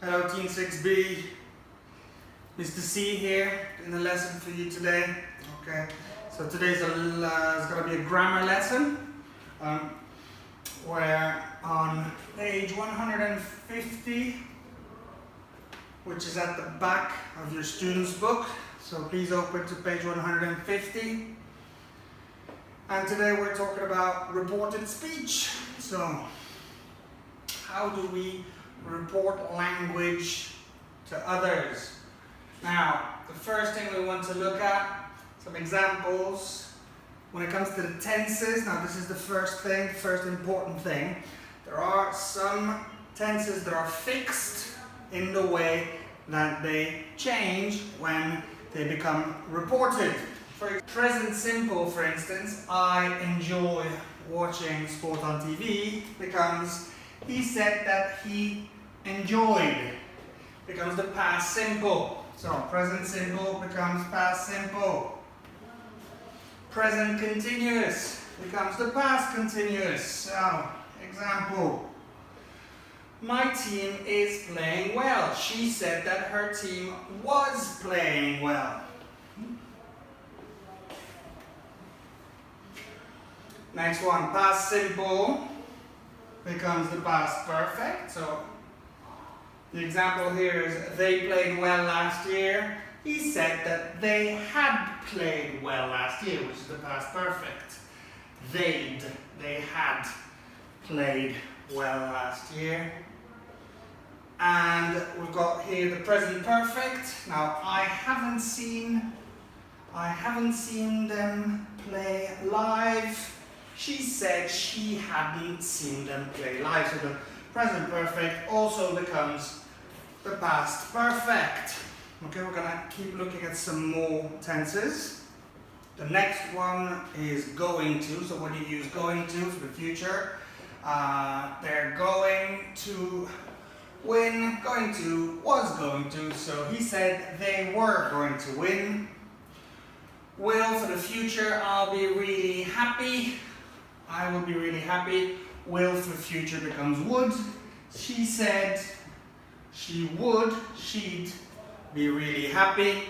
Hello Team 6B, Mr. C here in the lesson for you today. Okay, so today's going to be a grammar lesson where on page 150, which is at the back of your student's book, so please open to page 150. And today we're talking about reported speech. So how do we report language to others? Now, the first thing we want to look at, some examples. When it comes to the tenses, now this is the first important thing. There are some tenses that are fixed in the way that they change when they become reported. For present simple, for instance, I enjoy watching sport on TV becomes he said that he enjoyed. Becomes the past simple. So present simple becomes past simple. Present continuous becomes the past continuous. So, example. My team is playing well. She said that her team was playing well. Next one, past simple becomes the past perfect. So the example here is they played well last year. He said that they had played well last year, which is the past perfect. They had played well last year. And we've got here the present perfect. Now I haven't seen them play live. She said she hadn't seen them play live. So the present perfect also becomes the past perfect. Okay, we're gonna keep looking at some more tenses. The next one is going to. So what do you use going to for the future? They're going to win. Going to was going to. So he said they were going to win. Will for the future. I'll be really happy. I will be really happy. Will for the future becomes would. She said she would. She'd be really happy.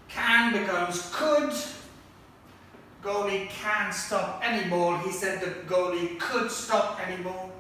Can becomes could. Goalie can stop any ball. He said the goalie could stop any ball.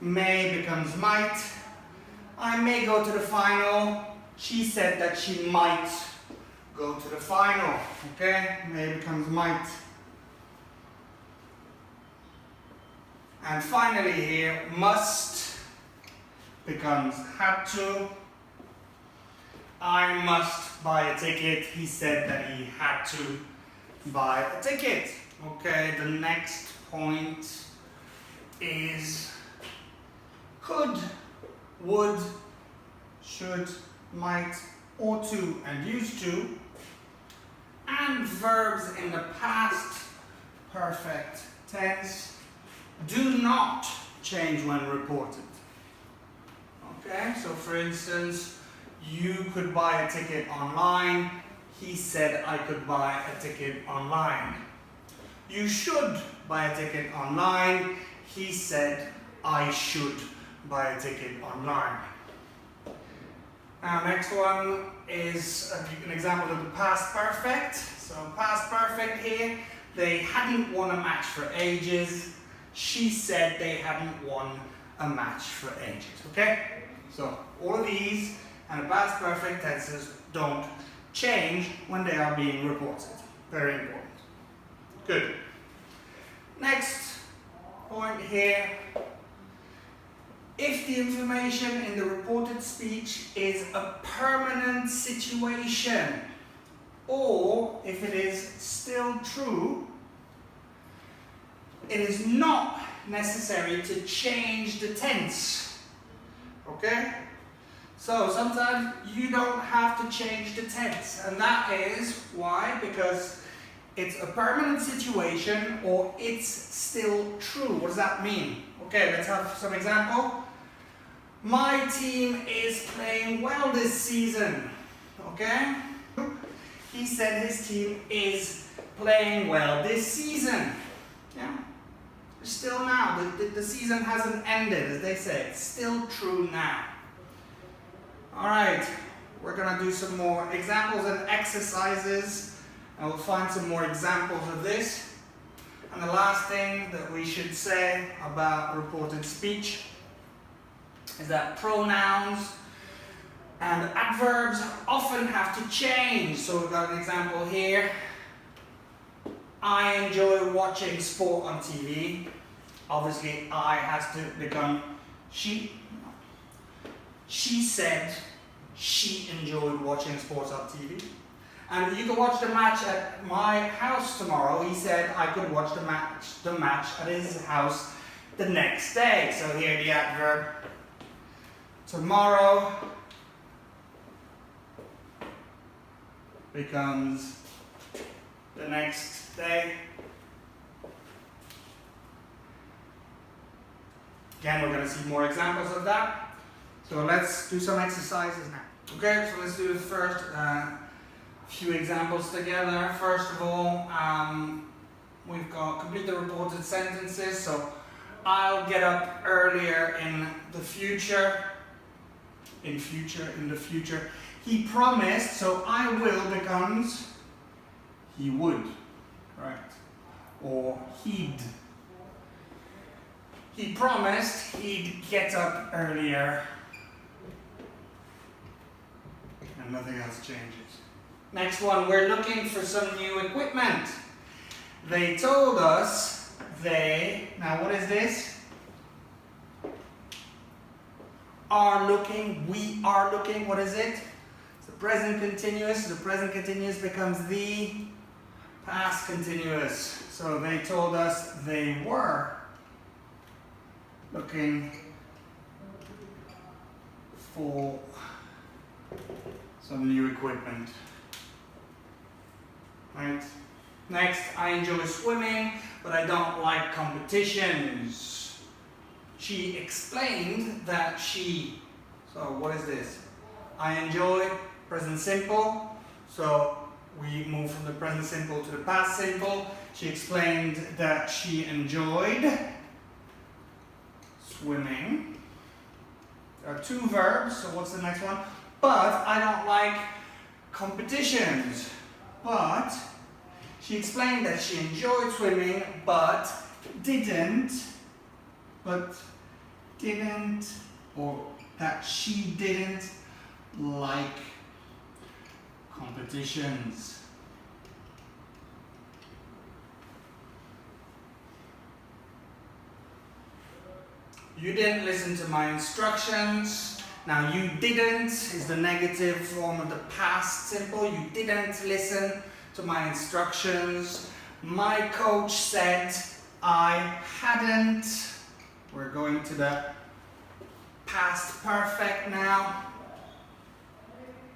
May becomes might. I may go to the final. She said that she might go to the final. Okay? May becomes might. And finally here, must becomes had to. I must buy a ticket. He said that he had to buy a ticket. Okay, the next point is could, would, should, might, ought to, and used to. And verbs in the past perfect tense do not change when reported. Okay, so for instance, you could buy a ticket online. He said I could buy a ticket online. You should buy a ticket online. He said I should buy a ticket online. Now next one is an example of the past perfect. So past perfect here, they hadn't won a match for ages. She said they hadn't won a match for ages, okay? So all of these and the past perfect tenses don't change when they are being reported. Very important. Good. Next point here. If the information in the reported speech is a permanent situation, or if it is still true, it is not necessary to change the tense. Okay? So sometimes you don't have to change the tense, and that is why? Because it's a permanent situation or it's still true. What does that mean? Okay, let's have some example. My team is playing well this season. Okay? He said his team is playing well this season. Yeah? Still now, now. The season hasn't ended, as they say. It's still true now. All right, we're gonna do some more examples and exercises, and we'll find some more examples of this. And the last thing that we should say about reported speech is that pronouns and adverbs often have to change. So we've got an example here. I enjoy watching sport on TV. Obviously, I has to become she. She said she enjoyed watching sports on TV. And you can watch the match at my house tomorrow. He said I could watch the match at his house the next day. So here the adverb. Tomorrow becomes the next day. Again, we're going to see more examples of that. So let's do some exercises now. Okay, so let's do the first few examples together. First of all, we've got complete the reported sentences. So I'll get up earlier in the future. In the future. He promised, so I will becomes he would, right? Or he'd. He promised he'd get up earlier. And nothing else changes. Next one, we're looking for some new equipment. They told us now what is this? Are looking, we are looking, what is it? It's the present continuous. The present continuous becomes the past continuous. So they told us they were looking for some new equipment. Right. Next, I enjoy swimming, but I don't like competitions. She explained that so what is this? I enjoy, present simple. So we move from the present simple to the past simple. She explained that she enjoyed swimming. There are two verbs, so what's the next one? But I don't like competitions. But she explained that she enjoyed swimming, but didn't, or that she didn't like competitions. You didn't listen to my instructions. Now, you didn't is the negative form of the past simple. You didn't listen to my instructions. My coach said I hadn't. We're going to the past perfect now.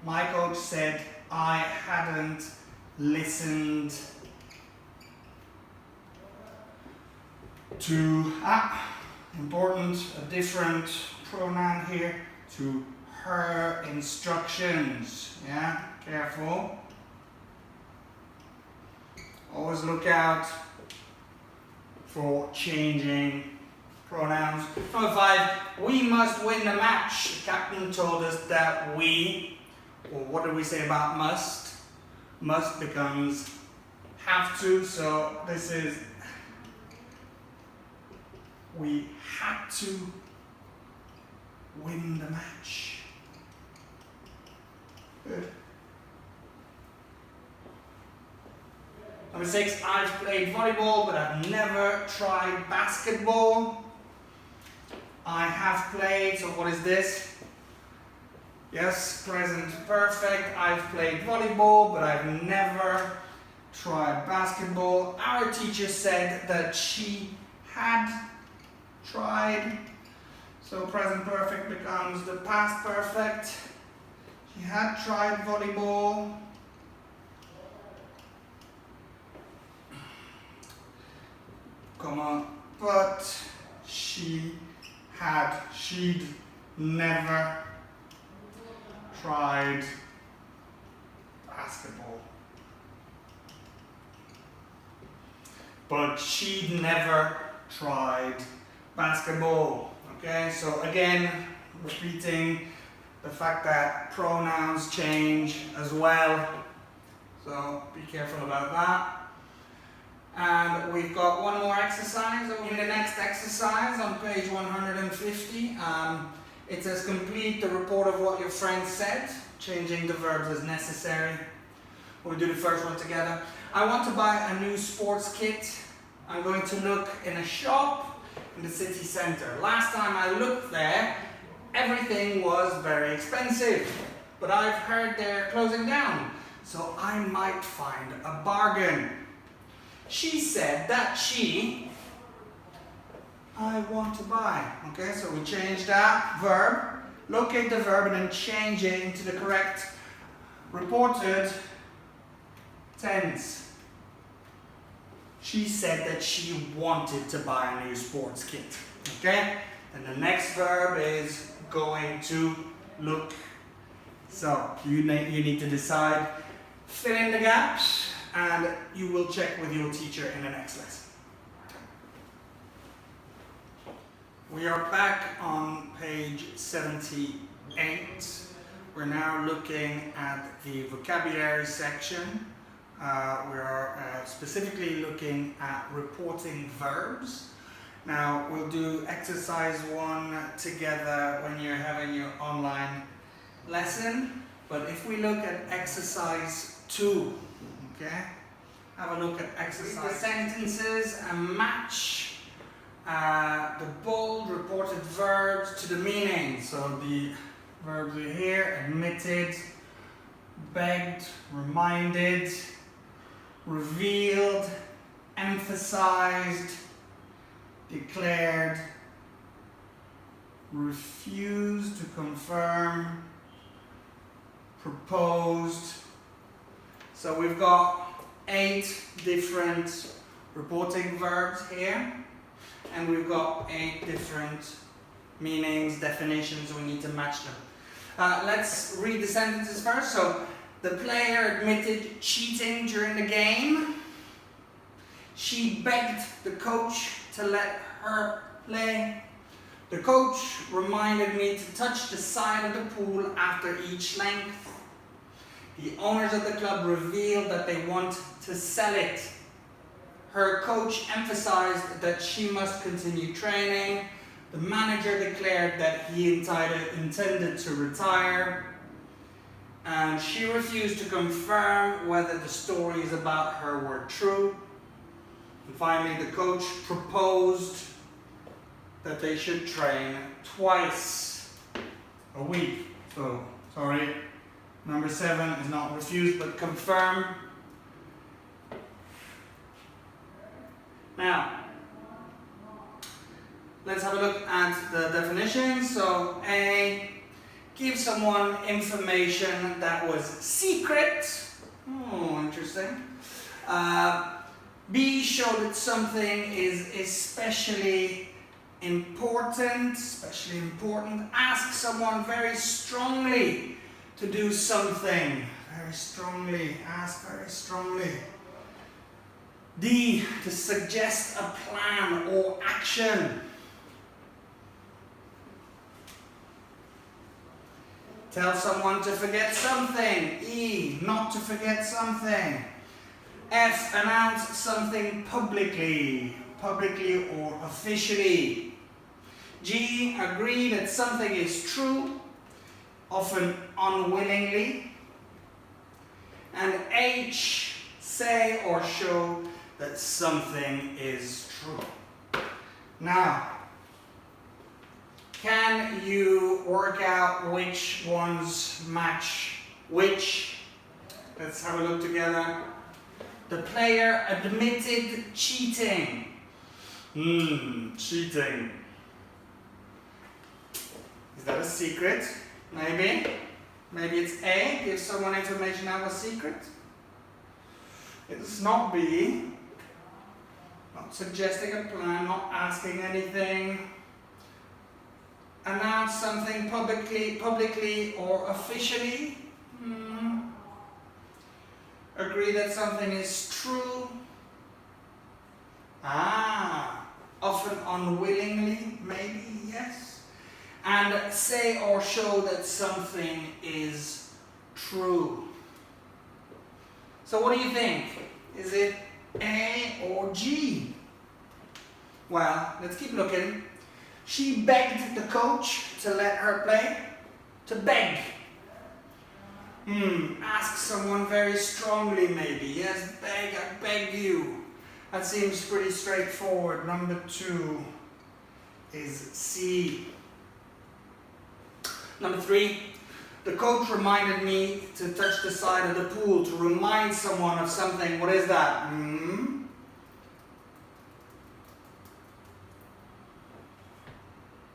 My coach said I hadn't listened to, important, a different pronoun here, to her instructions. Yeah, careful. Always look out for changing pronouns. Number 5, we must win the match. The captain told us that we, or what do we say about must? Must becomes have to, so this is we had to win the match. Good. Number 6, I've played volleyball, but I've never tried basketball. I have played, so what is this? Yes, present perfect. I've played volleyball, but I've never tried basketball. Our teacher said that she had tried. So present perfect becomes the past perfect. She had tried volleyball. But she'd never tried basketball. But she'd never tried basketball. Okay, so again, repeating the fact that pronouns change as well. So be careful about that. And we've got one more exercise. In the next exercise on page 150, it says complete the report of what your friend said, changing the verbs as necessary. We'll do the first one together. I want to buy a new sports kit. I'm going to look in a shop in the city centre. Last time I looked there, everything was very expensive. But I've heard they're closing down, so I might find a bargain. She said that I want to buy. Okay, so we change that verb, locate the verb and then change it into the correct reported tense. She said that she wanted to buy a new sports kit. Okay, and the next verb is going to look. So you need to decide, fill in the gaps, and you will check with your teacher in the next lesson. We are back on page 78. We're now looking at the vocabulary section. We are specifically looking at reporting verbs. Now we'll do exercise 1 together when you're having your online lesson. But if we look at exercise 2, okay, have a look at exercise. Read the sentences and match the bold reported verbs to the meaning. So the verbs are here: admitted, begged, reminded, revealed, emphasized, declared, refused to confirm, proposed. So we've got 8 different reporting verbs here, and we've got 8 different meanings, definitions. We need to match them. Let's read the sentences first. So the player admitted cheating during the game. She begged the coach to let her play. The coach reminded me to touch the side of the pool after each length. The owners of the club revealed that they want to sell it. Her coach emphasized that she must continue training. The manager declared that he intended to retire. And she refused to confirm whether the stories about her were true. And finally, the coach proposed that they should train twice a week. So, sorry, number 7 is not refused, but confirm. Now, let's have a look at the definitions. So, A, give someone information that was secret. Oh, interesting. B, show that something is especially important. Ask someone very strongly to do something. Very strongly. Ask very strongly. D, to suggest a plan or action. Tell someone to forget something. E, not to forget something. F, announce something publicly or officially. G, agree that something is true, often unwillingly. And H, say or show that something is true. Now, can you work out which ones match which? Let's have a look together. The player admitted cheating. Cheating. Is that a secret? Maybe. Maybe it's A, give someone information that was secret. It's not B. Not suggesting a plan, not asking anything. Announce something publicly or officially. Agree that something is true. often unwillingly, maybe, yes. And say or show that something is true. So what do you think? Is it A or G? Well, let's keep looking. She begged the coach to let her play. To beg. Ask someone very strongly maybe. Yes, beg, I beg you. That seems pretty straightforward. Number 2 is C. Number 3, the coach reminded me to touch the side of the pool to remind someone of something. What is that?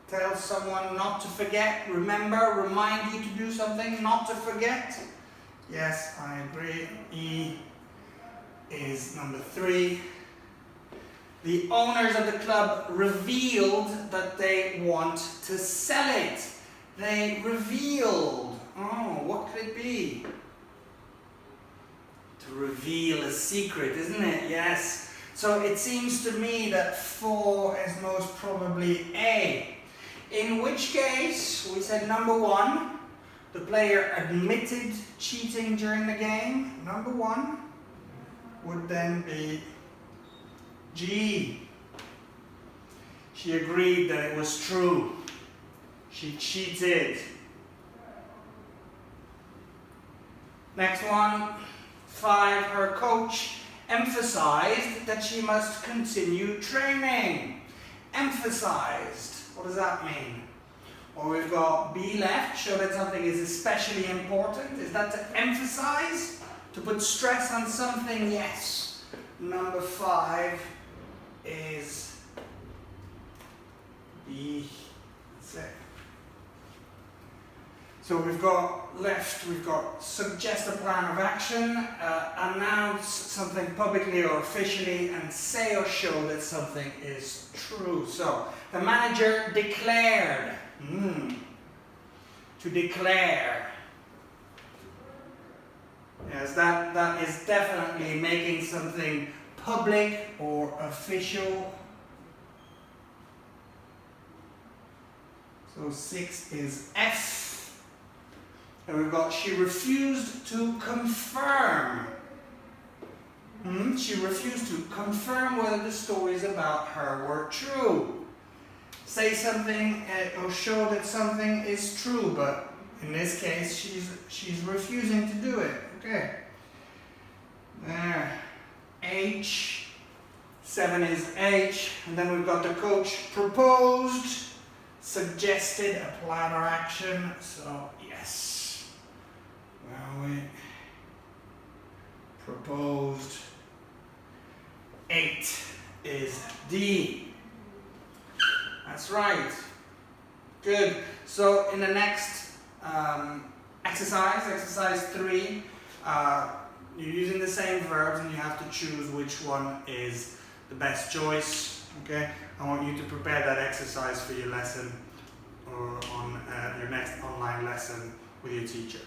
Tell someone not to forget, remember, remind you to do something, not to forget. Yes, I agree. E is number 3. The owners of the club revealed that they want to sell it. They revealed. Oh, what could it be? To reveal a secret, isn't it? Yes. So it seems to me that 4 is most probably A. In which case, we said number 1, the player admitted cheating during the game. Number 1 would then be G. She agreed that it was true. She cheated. Next one, 5, her coach emphasized that she must continue training. Emphasized. What does that mean? Or we've got B left, show that something is especially important. Is that to emphasize? To put stress on something? Yes. Number 5 is B. That's it. So we've got left, we've got suggest a plan of action, announce something publicly or officially, and say or show that something is true. So the manager declared. To declare. Yes, that is definitely making something public or official. So 6 is F. And we've got she refused to confirm. She refused to confirm whether the stories about her were true. Say something or show that something is true, but in this case she's refusing to do it. Okay. There. H. 7 is H. And then we've got the coach proposed, suggested a plan or action. So yes. Well, we proposed. 8 is D. That's right. Good. So in the next exercise 3, you're using the same verbs and you have to choose which one is the best choice. Okay. I want you to prepare that exercise for your lesson or on your next online lesson with your teacher.